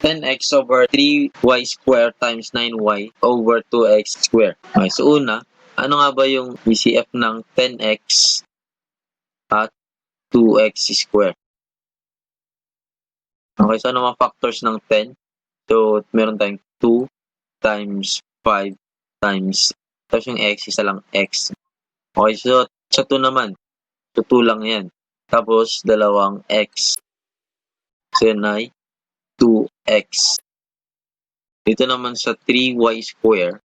10x over 3y square times 9y over 2x square. Okay, so una, ano nga ba yung BCF ng 10x at 2x square? Okay, so ano mga factors ng 10? So, meron tayong 2 times 5 times, tapos yung x, isa lang x. Okay, so sa 2 naman, so 2 lang yan. Tapos, dalawang x. So, yun ay 2x. Dito naman sa 3y square,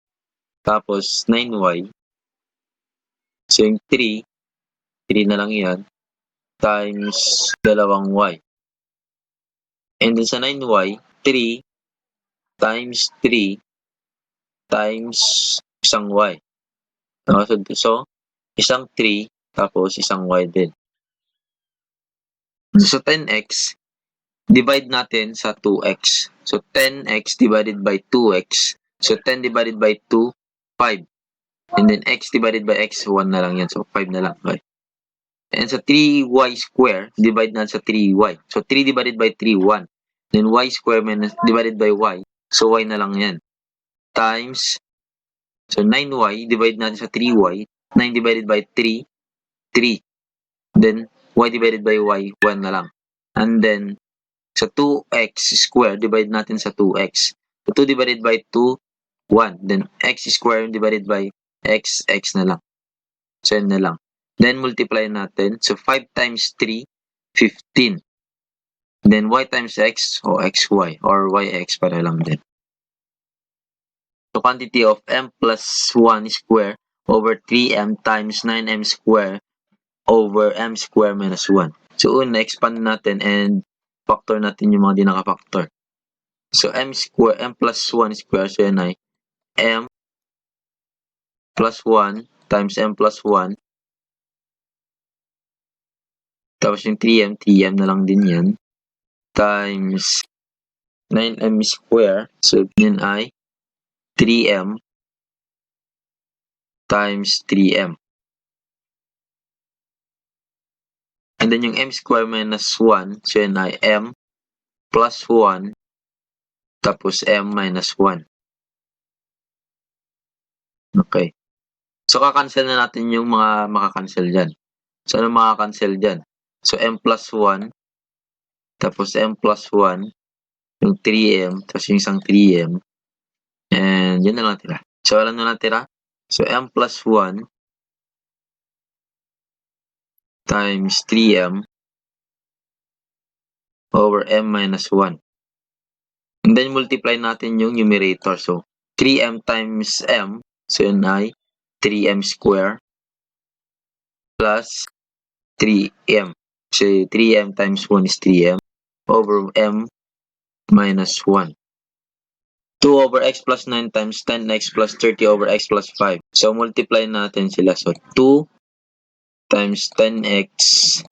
tapos 9y. So, yung 3 na lang yan, times dalawang y. And then sa 9y, 3 times 3 times isang y. So, isang 3, tapos isang y din. So, 10x, divide natin sa 2x. So, 10x divided by 2x. So, 10 divided by 2, 5. And then, x divided by x, 1 na lang yan. So, 5 na lang. Okay. And sa 3y square, divide natin sa 3y. So, 3 divided by 3, 1. Then, y square minus divided by y. So, y na lang yan. Times, so, 9y, divide natin sa 3y. 9 divided by 3, 3. Then, y divided by y, 1 na lang. And then, sa 2x square, divide natin sa 2x. So, 2 divided by 2, 1. Then, x square divided by x, x na lang. So, yan na lang. Then, multiply natin. So, 5 times 3, 15. Then, y times x, o xy, or yx, para lang din. So, quantity of m plus 1 square over 3m times 9m square over m square minus 1. So, una, expand natin and factor natin yung mga di naka-factor. So, m plus 1 square, so yan ay m plus 1 times m plus 1. Tapos yung 3m na lang din yan. Times 9m square, so yan ay 3m times 3m. And then yung m square minus 1, so yan ay m plus 1 tapos m minus 1. Okay. So, kakancel na natin yung mga makakancel dyan. So, ano makakancel dyan? So, m plus 1 tapos m plus 1 yung 3m tapos yung isang 3m. And yun na lang tira. So, alam na lang tira? So, m plus 1 times 3m over m minus 1. And then, multiply natin yung numerator. So, 3m times m. So, yun ay 3m square plus 3m. So, 3m times 1 is 3m over m minus 1. 2 over x plus 9 times 10x plus 30 over x plus 5. So, multiply natin sila. So, 2 times 10x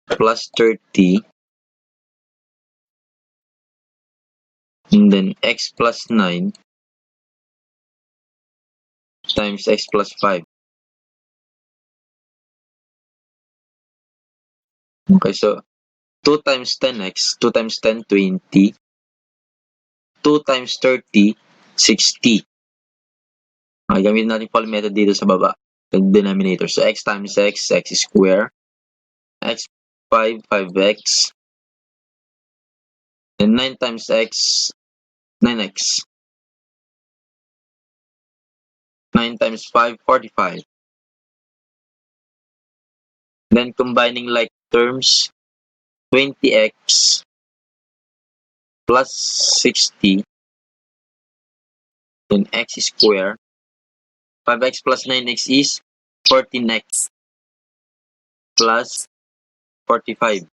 plus 30 and then x plus 9 times x plus 5. Okay, so 2 times 10x, 2 times 10, 20. 2 times 30, 60. Okay, gamitin natin yung method dito sa baba. Yung denominator. So, x times x, x square. X 5, 5x. And 9 times x, 9x. 9 times 5, 45. Then, combining like terms, 20x plus 60. Then, x square. 5x plus 9x is 14x plus 45.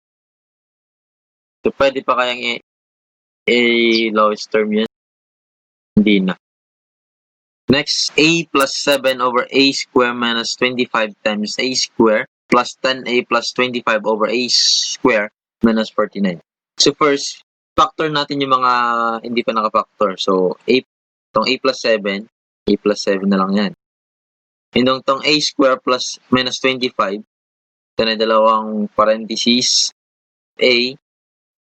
So, pwede pa kayang lowest term yun? Hindi na. Next, a plus 7 over a square minus 25 times a square plus 10a plus 25 over a square minus 49. So, first, factor natin yung mga hindi pa naka-factor. So, itong a plus 7 na lang yan. And itong a square plus minus 25, ito na dalawang parentheses, a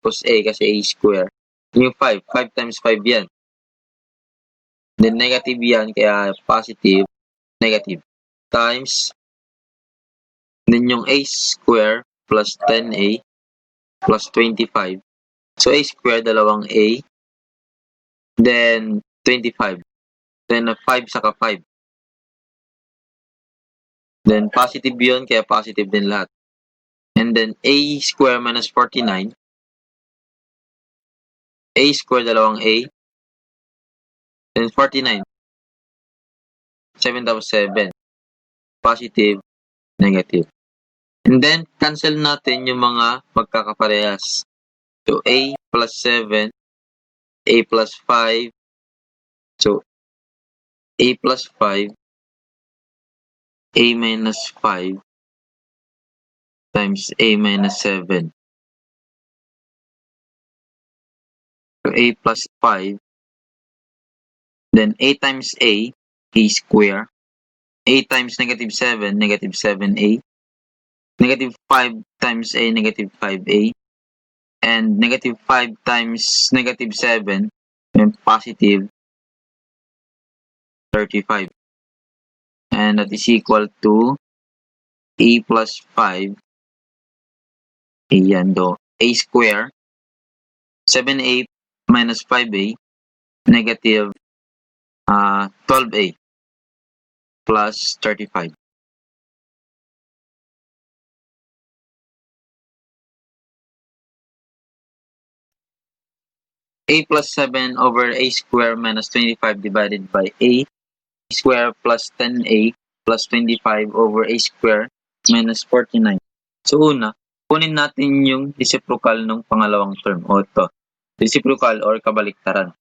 plus a kasi a square. Yung 5. 5 times 5 yan. Then negative yan, kaya positive, negative. Times, then yung a square plus 10a plus 25. So a square, dalawang a. Then 25. Then 5 saka 5. Then positive yun, kaya positive din lahat. And then a square minus 49. A square, dalawang a. Then 49. 7 times 7. Positive, negative. And then, cancel natin yung mga magkakaparehas. So, a plus 7, a plus 5. So, a plus 5, a minus 5 times a minus 7. So, a plus 5. Then, a times a square. A times negative 7, negative 7a. Negative 5 times a, negative 5a. And negative 5 times negative 7, and positive 35. And that is equal to a plus 5. Ayan do. A square. 7a minus 5a. Negative 12a plus 35. A plus 7 over a square minus 25 divided by a square plus 10a plus 25 over a square minus 49. So una, kunin natin yung reciprocal ng pangalawang term. O ito, reciprocal or kabaliktaran.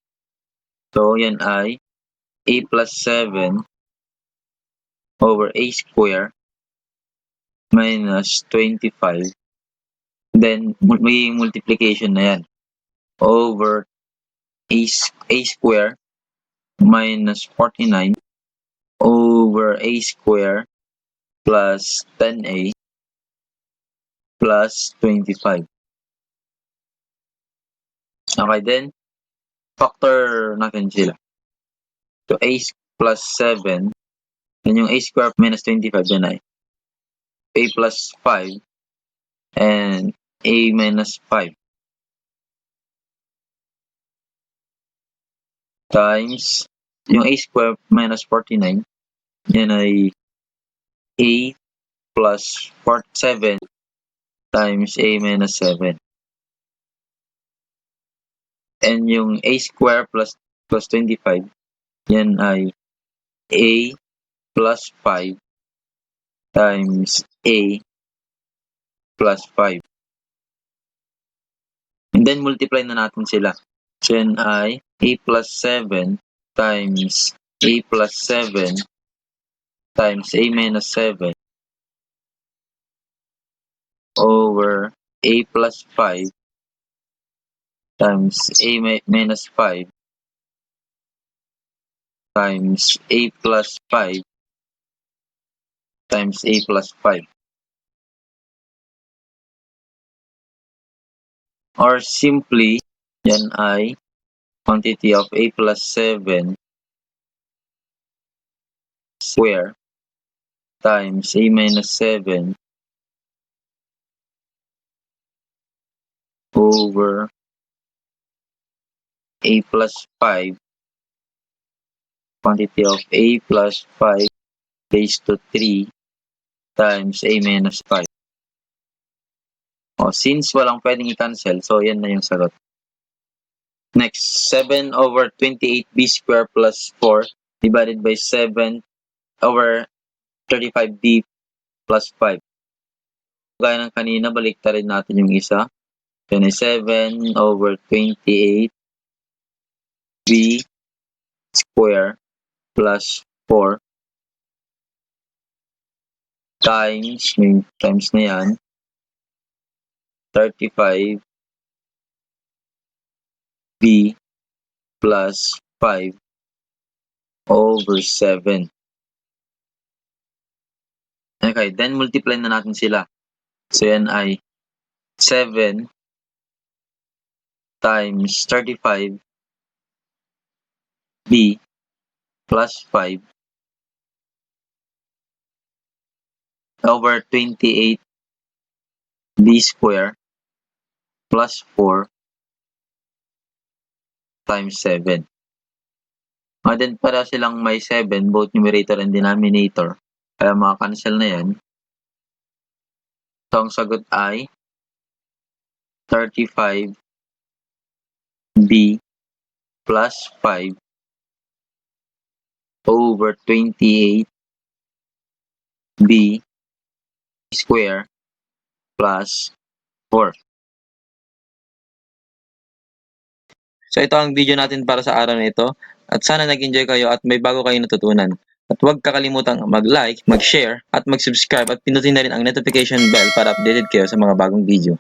So yan ay a plus 7 over a square minus 25. Then, magiging multiplication na yan. Over a square minus 49 over a square plus 10a plus 25. Okay, then, factor natin sila. So, a plus 7, then yung a square minus 25, yan ay a plus 5 and a minus 5 times yung a square minus 49, yan ay a plus 7 times a minus 7. And yung a square plus 25, yan ay a plus 5 times a plus 5. And then multiply na natin sila. So yan ay a plus 7 times a plus 7 times a minus 7 over a plus 5 times a minus 5 times a plus 5 times a plus 5. Or simply, yan ay quantity of a plus 7 square times a minus 7 over a plus 5, quantity of a plus 5 raised to 3 times a minus 5. O, since walang pwedeng i-cancel, so yan na yung sagot. Next, 7 over 28b square plus 4 divided by 7 over 35b plus 5. Gaya ng kanina, baliktarin natin yung isa. Yan ay 7 over 28b square plus 4 times, may times na yan, 35b plus 5 over 7. Okay, then multiply na natin sila. So yan ay 7 times 35b plus 5 over 28b square plus 4 times 7. And then para silang may 7, both numerator and denominator. Kaya maka-cancel na yan. So ang sagot ay 35b plus 5 over 28b square plus 4. So ito ang video natin para sa araw na ito at sana nag-enjoy kayo at may bago kayong natutunan. At huwag kakalimutang mag-like, mag-share at mag-subscribe at pinutin na rin ang notification bell para updated kayo sa mga bagong video.